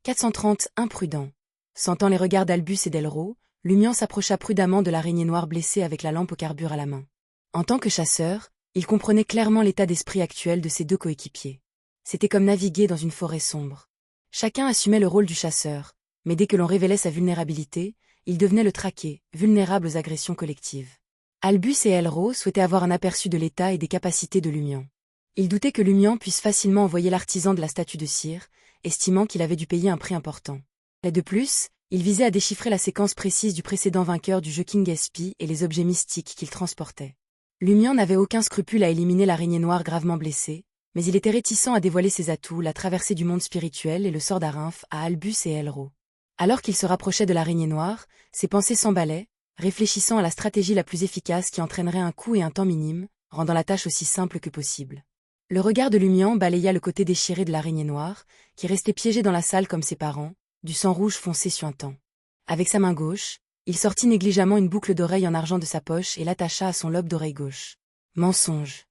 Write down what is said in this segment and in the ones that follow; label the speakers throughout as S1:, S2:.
S1: 430 Imprudent. Sentant les regards d'Albus et d'Elro, Lumian s'approcha prudemment de l'araignée noire blessée avec la lampe au carbure à la main. En tant que chasseur, il comprenait clairement l'état d'esprit actuel de ses deux coéquipiers. C'était comme naviguer dans une forêt sombre. Chacun assumait le rôle du chasseur, mais dès que l'on révélait sa vulnérabilité, il devenait le traqué, vulnérable aux agressions collectives. Albus et Elro souhaitaient avoir un aperçu de l'état et des capacités de Lumian. Ils doutaient que Lumian puisse facilement envoyer l'artisan de la statue de cire, estimant qu'il avait dû payer un prix important. Et de plus, il visait à déchiffrer la séquence précise du précédent vainqueur du jeu King SP et les objets mystiques qu'il transportait. Lumian n'avait aucun scrupule à éliminer l'araignée noire gravement blessée, mais il était réticent à dévoiler ses atouts, la traversée du monde spirituel et le sort d'Arinf à Albus et Elro. Alors qu'il se rapprochait de l'araignée noire, ses pensées s'emballaient, réfléchissant à la stratégie la plus efficace qui entraînerait un coût et un temps minime, rendant la tâche aussi simple que possible. Le regard de Lumian balaya le côté déchiré de l'araignée noire, qui restait piégée dans la salle comme ses parents, du sang rouge foncé suintant. Avec sa main gauche, il sortit négligemment une boucle d'oreille en argent de sa poche et l'attacha à son lobe d'oreille gauche. Mensonge.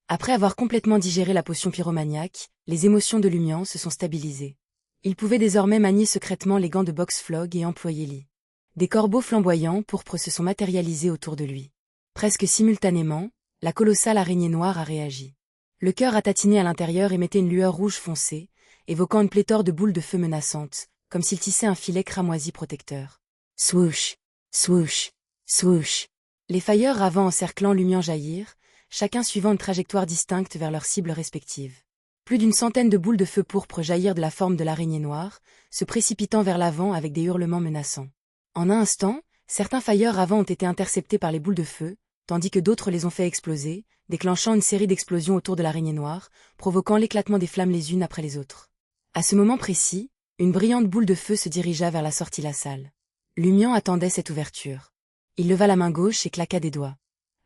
S1: Après avoir complètement digéré la potion pyromaniaque, les émotions de Lumian se sont stabilisées. Il pouvait désormais manier secrètement les gants de boxe Flog et employer Lee. Des corbeaux flamboyants pourpres se sont matérialisés autour de lui. Presque simultanément, la colossale araignée noire a réagi. Le cœur ratatiné à l'intérieur émettait une lueur rouge foncée, évoquant une pléthore de boules de feu menaçantes, comme s'il tissait un filet cramoisi protecteur. Swoosh, swoosh, swoosh. Les failleurs ravants encerclant Lumian jaillirent, chacun suivant une trajectoire distincte vers leurs cibles respectives. Plus d'une centaine de boules de feu pourpre jaillirent de la forme de l'araignée noire, se précipitant vers l'avant avec des hurlements menaçants. En un instant, certains failleurs ravants ont été interceptés par les boules de feu, tandis que d'autres les ont fait exploser, déclenchant une série d'explosions autour de l'araignée noire, provoquant l'éclatement des flammes les unes après les autres. À ce moment précis, une brillante boule de feu se dirigea vers la sortie de la salle. Lumian attendait cette ouverture. Il leva la main gauche et claqua des doigts.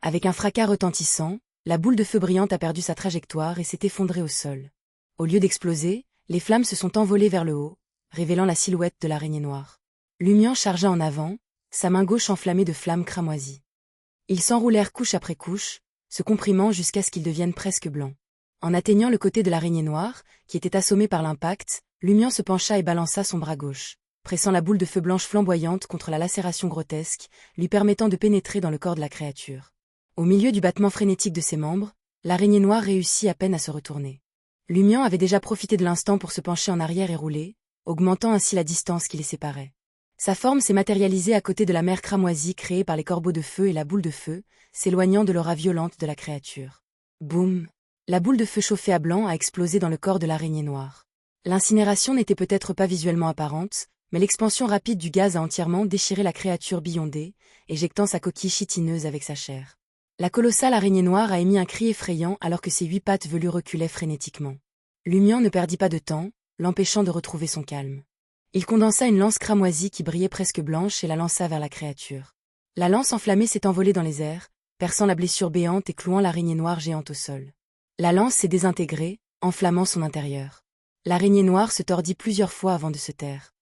S1: Avec un fracas retentissant, la boule de feu brillante a perdu sa trajectoire et s'est effondrée au sol. Au lieu d'exploser, les flammes se sont envolées vers le haut, révélant la silhouette de l'araignée noire. Lumian chargea en avant, sa main gauche enflammée de flammes cramoisies. Ils s'enroulèrent couche après couche, se comprimant jusqu'à ce qu'ils deviennent presque blancs. En atteignant le côté de l'araignée noire, qui était assommée par l'impact, Lumian se pencha et balança son bras gauche, pressant la boule de feu blanche flamboyante contre la lacération grotesque, lui permettant de pénétrer dans le corps de la créature. Au milieu du battement frénétique de ses membres, l'araignée noire réussit à peine à se retourner. Lumian avait déjà profité de l'instant pour se pencher en arrière et rouler, augmentant ainsi la distance qui les séparait. Sa forme s'est matérialisée à côté de la mer cramoisie créée par les corbeaux de feu et la boule de feu, s'éloignant de l'aura violente de la créature. Boum! La boule de feu chauffée à blanc a explosé dans le corps de l'araignée noire. L'incinération n'était peut-être pas visuellement apparente, mais l'expansion rapide du gaz a entièrement déchiré la créature billondée, éjectant sa coquille chitineuse avec sa chair. La colossale araignée noire a émis un cri effrayant alors que ses 8 pattes velues reculaient frénétiquement. Lumian ne perdit pas de temps, l'empêchant de retrouver son calme. Il condensa une lance cramoisie qui brillait presque blanche et la lança vers la créature. La lance enflammée s'est envolée dans les airs, perçant la blessure béante et clouant l'araignée noire géante au sol. La lance s'est désintégrée, enflammant son intérieur. L'araignée noire se tordit plusieurs fois avant de se taire.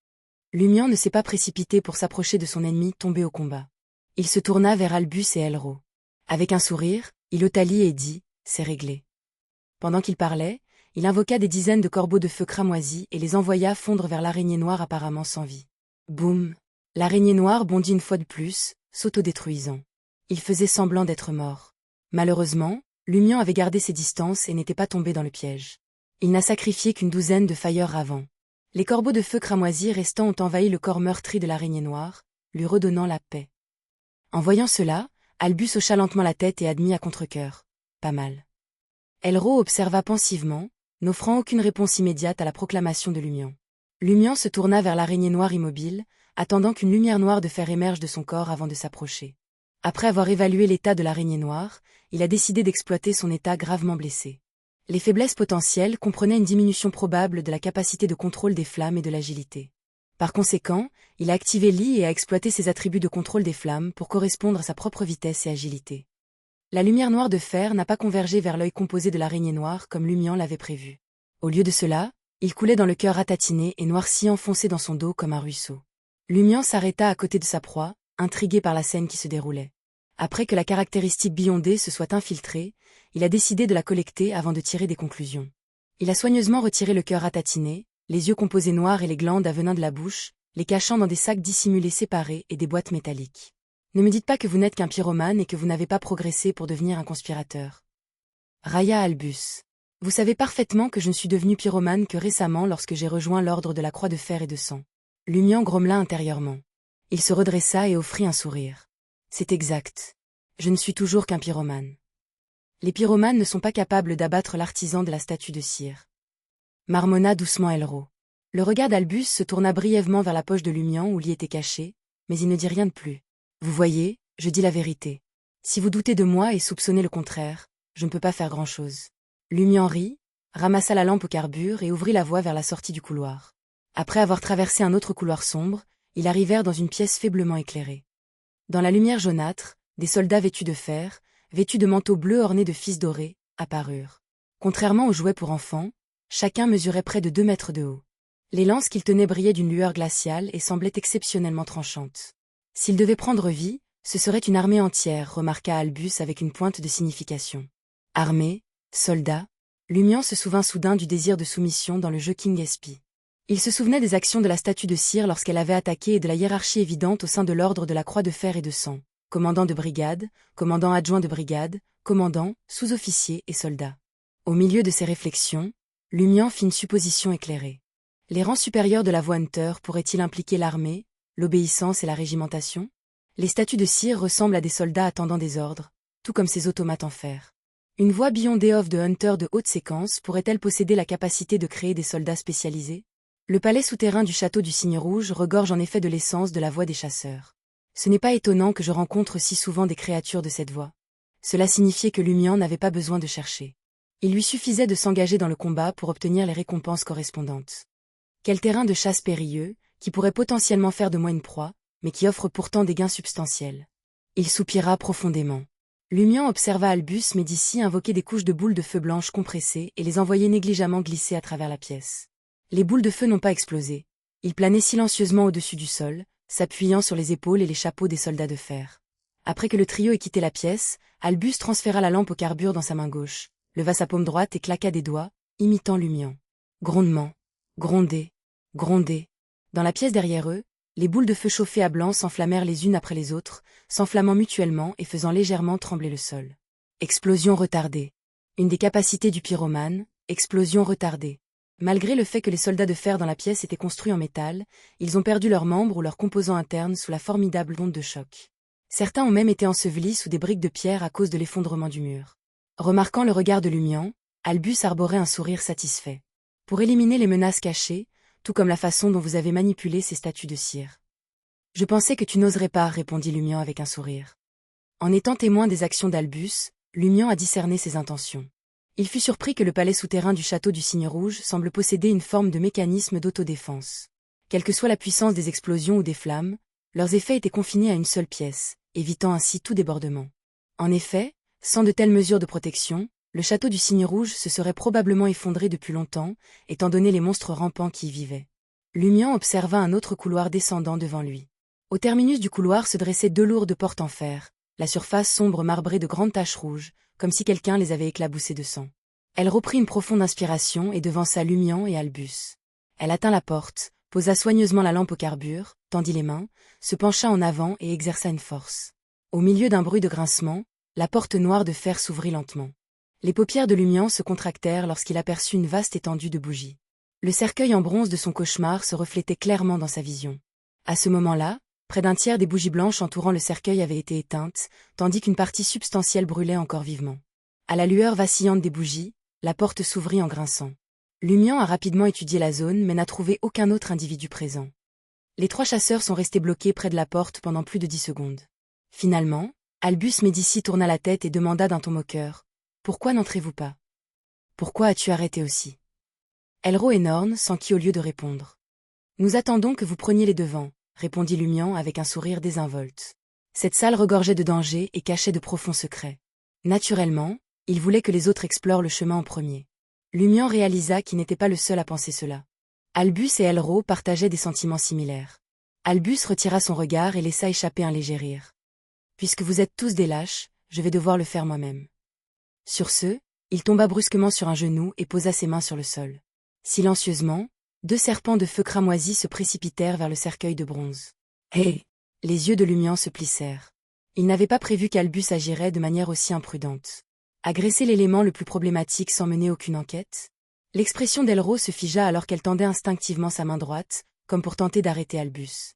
S1: Lumian ne s'est pas précipité pour s'approcher de son ennemi tombé au combat. Il se tourna vers Albus et Elro. Avec un sourire, il ôta Lee et dit « C'est réglé ». Pendant qu'il parlait, il invoqua des dizaines de corbeaux de feu cramoisis et les envoya fondre vers l'araignée noire apparemment sans vie. Boum! L'araignée noire bondit une fois de plus, s'autodétruisant. Il faisait semblant d'être mort. Malheureusement, Lumian avait gardé ses distances et n'était pas tombé dans le piège. Il n'a sacrifié qu'une douzaine de failleurs ravants. Les corbeaux de feu cramoisis restants ont envahi le corps meurtri de l'araignée noire, lui redonnant la paix. En voyant cela, Albus hocha lentement la tête et admit à contre-cœur. Pas mal. Elro observa pensivement, n'offrant aucune réponse immédiate à la proclamation de Lumian. Lumian se tourna vers l'araignée noire immobile, attendant qu'une lumière noire de fer émerge de son corps avant de s'approcher. Après avoir évalué l'état de l'araignée noire, il a décidé d'exploiter son état gravement blessé. Les faiblesses potentielles comprenaient une diminution probable de la capacité de contrôle des flammes et de l'agilité. Par conséquent, il a activé Lee et a exploité ses attributs de contrôle des flammes pour correspondre à sa propre vitesse et agilité. La lumière noire de fer n'a pas convergé vers l'œil composé de l'araignée noire comme Lumian l'avait prévu. Au lieu de cela, il coulait dans le cœur ratatiné et noirci enfoncé dans son dos comme un ruisseau. Lumian s'arrêta à côté de sa proie, intrigué par la scène qui se déroulait. Après que la caractéristique billondée se soit infiltrée, il a décidé de la collecter avant de tirer des conclusions. Il a soigneusement retiré le cœur ratatiné, les yeux composés noirs et les glandes à venin de la bouche, les cachant dans des sacs dissimulés séparés et des boîtes métalliques. Ne me dites pas que vous n'êtes qu'un pyromane et que vous n'avez pas progressé pour devenir un conspirateur. Raya Albus. Vous savez parfaitement que je ne suis devenu pyromane que récemment lorsque j'ai rejoint l'ordre de la Croix de fer et de sang. Lumian grommela intérieurement. Il se redressa et offrit un sourire. C'est exact. Je ne suis toujours qu'un pyromane. Les pyromanes ne sont pas capables d'abattre l'artisan de la statue de cire. Marmonna doucement Elro. Le regard d'Albus se tourna brièvement vers la poche de Lumian où l'y était caché, mais il ne dit rien de plus. Vous voyez, je dis la vérité. Si vous doutez de moi et soupçonnez le contraire, je ne peux pas faire grand-chose. Lumian rit, ramassa la lampe au carbure et ouvrit la voie vers la sortie du couloir. Après avoir traversé un autre couloir sombre, ils arrivèrent dans une pièce faiblement éclairée. Dans la lumière jaunâtre, des soldats vêtus de fer, vêtus de manteaux bleus ornés de fils dorés, apparurent. Contrairement aux jouets pour enfants, chacun mesurait près de 2 mètres de haut. Les lances qu'ils tenaient brillaient d'une lueur glaciale et semblaient exceptionnellement tranchantes. S'ils devaient prendre vie, ce serait une armée entière, remarqua Albus avec une pointe de signification. Armée, soldats, Lumian se souvint soudain du désir de soumission dans le jeu King Espy. Il se souvenait des actions de la statue de cire lorsqu'elle avait attaqué et de la hiérarchie évidente au sein de l'ordre de la Croix de fer et de sang. Commandant de brigade, commandant adjoint de brigade, commandant, sous-officier et soldat. Au milieu de ses réflexions, Lumian fit une supposition éclairée. Les rangs supérieurs de la voie Hunter pourraient-ils impliquer l'armée, l'obéissance et la régimentation? Les statues de cire ressemblent à des soldats attendant des ordres, tout comme ces automates en fer. Une voie Beyond Off de Hunter de haute séquence pourrait-elle posséder la capacité de créer des soldats spécialisés? Le palais souterrain du château du Cygne Rouge regorge en effet de l'essence de la voie des chasseurs. Ce n'est pas étonnant que je rencontre si souvent des créatures de cette voie. Cela signifiait que Lumian n'avait pas besoin de chercher. Il lui suffisait de s'engager dans le combat pour obtenir les récompenses correspondantes. Quel terrain de chasse périlleux, qui pourrait potentiellement faire de moi une proie, mais qui offre pourtant des gains substantiels. Il soupira profondément. Lumian observa Albus Médici invoquer des couches de boules de feu blanches compressées et les envoyer négligemment glisser à travers la pièce. Les boules de feu n'ont pas explosé. Ils planaient silencieusement au-dessus du sol, s'appuyant sur les épaules et les chapeaux des soldats de fer. Après que le trio ait quitté la pièce, Albus transféra la lampe au carbure dans sa main gauche, leva sa paume droite et claqua des doigts, imitant Lumian. Grondement. Gronder. Gronder. Dans la pièce derrière eux, les boules de feu chauffées à blanc s'enflammèrent les unes après les autres, s'enflammant mutuellement et faisant légèrement trembler le sol. Explosion retardée. Une des capacités du pyromane, explosion retardée. Malgré le fait que les soldats de fer dans la pièce étaient construits en métal, ils ont perdu leurs membres ou leurs composants internes sous la formidable onde de choc. Certains ont même été ensevelis sous des briques de pierre à cause de l'effondrement du mur. Remarquant le regard de Lumian, Albus arborait un sourire satisfait. Pour éliminer les menaces cachées, tout comme la façon dont vous avez manipulé ces statues de cire. Je pensais que tu n'oserais pas, répondit Lumian avec un sourire. En étant témoin des actions d'Albus, Lumian a discerné ses intentions. Il fut surpris que le palais souterrain du château du Cygne Rouge semble posséder une forme de mécanisme d'autodéfense. Quelle que soit la puissance des explosions ou des flammes, leurs effets étaient confinés à une seule pièce, évitant ainsi tout débordement. En effet, sans de telles mesures de protection, le château du Cygne Rouge se serait probablement effondré depuis longtemps, étant donné les monstres rampants qui y vivaient. Lumian observa un autre couloir descendant devant lui. Au terminus du couloir se dressaient 2 lourdes portes en fer, la surface sombre marbrée de grandes taches rouges, comme si quelqu'un les avait éclaboussées de sang. Elle reprit une profonde inspiration et devança Lumian et Albus. Elle atteint la porte, posa soigneusement la lampe au carbure, tendit les mains, se pencha en avant et exerça une force. Au milieu d'un bruit de grincement, la porte noire de fer s'ouvrit lentement. Les paupières de Lumian se contractèrent lorsqu'il aperçut une vaste étendue de bougies. Le cercueil en bronze de son cauchemar se reflétait clairement dans sa vision. À ce moment-là, près d'un tiers des bougies blanches entourant le cercueil avaient été éteintes, tandis qu'une partie substantielle brûlait encore vivement. À la lueur vacillante des bougies, la porte s'ouvrit en grinçant. Lumian a rapidement étudié la zone mais n'a trouvé aucun autre individu présent. Les 3 chasseurs sont restés bloqués près de la porte pendant plus de 10 secondes. Finalement, Albus Médici tourna la tête et demanda d'un ton moqueur. « Pourquoi n'entrez-vous pas? Pourquoi as-tu arrêté aussi ?» Elro et Norn s'enquit au lieu de répondre. « Nous attendons que vous preniez les devants, » répondit Lumian avec un sourire désinvolte. Cette salle regorgeait de dangers et cachait de profonds secrets. Naturellement, il voulait que les autres explorent le chemin en premier. Lumian réalisa qu'il n'était pas le seul à penser cela. Albus et Elro partageaient des sentiments similaires. Albus retira son regard et laissa échapper un léger rire. « Puisque vous êtes tous des lâches, je vais devoir le faire moi-même. » Sur ce, il tomba brusquement sur un genou et posa ses mains sur le sol. Silencieusement, 2 serpents de feu cramoisis se précipitèrent vers le cercueil de bronze. Hé! Les yeux de Lumian se plissèrent. Il n'avait pas prévu qu'Albus agirait de manière aussi imprudente. Agresser l'élément le plus problématique sans mener aucune enquête? L'expression d'Elro se figea alors qu'elle tendait instinctivement sa main droite, comme pour tenter d'arrêter Albus.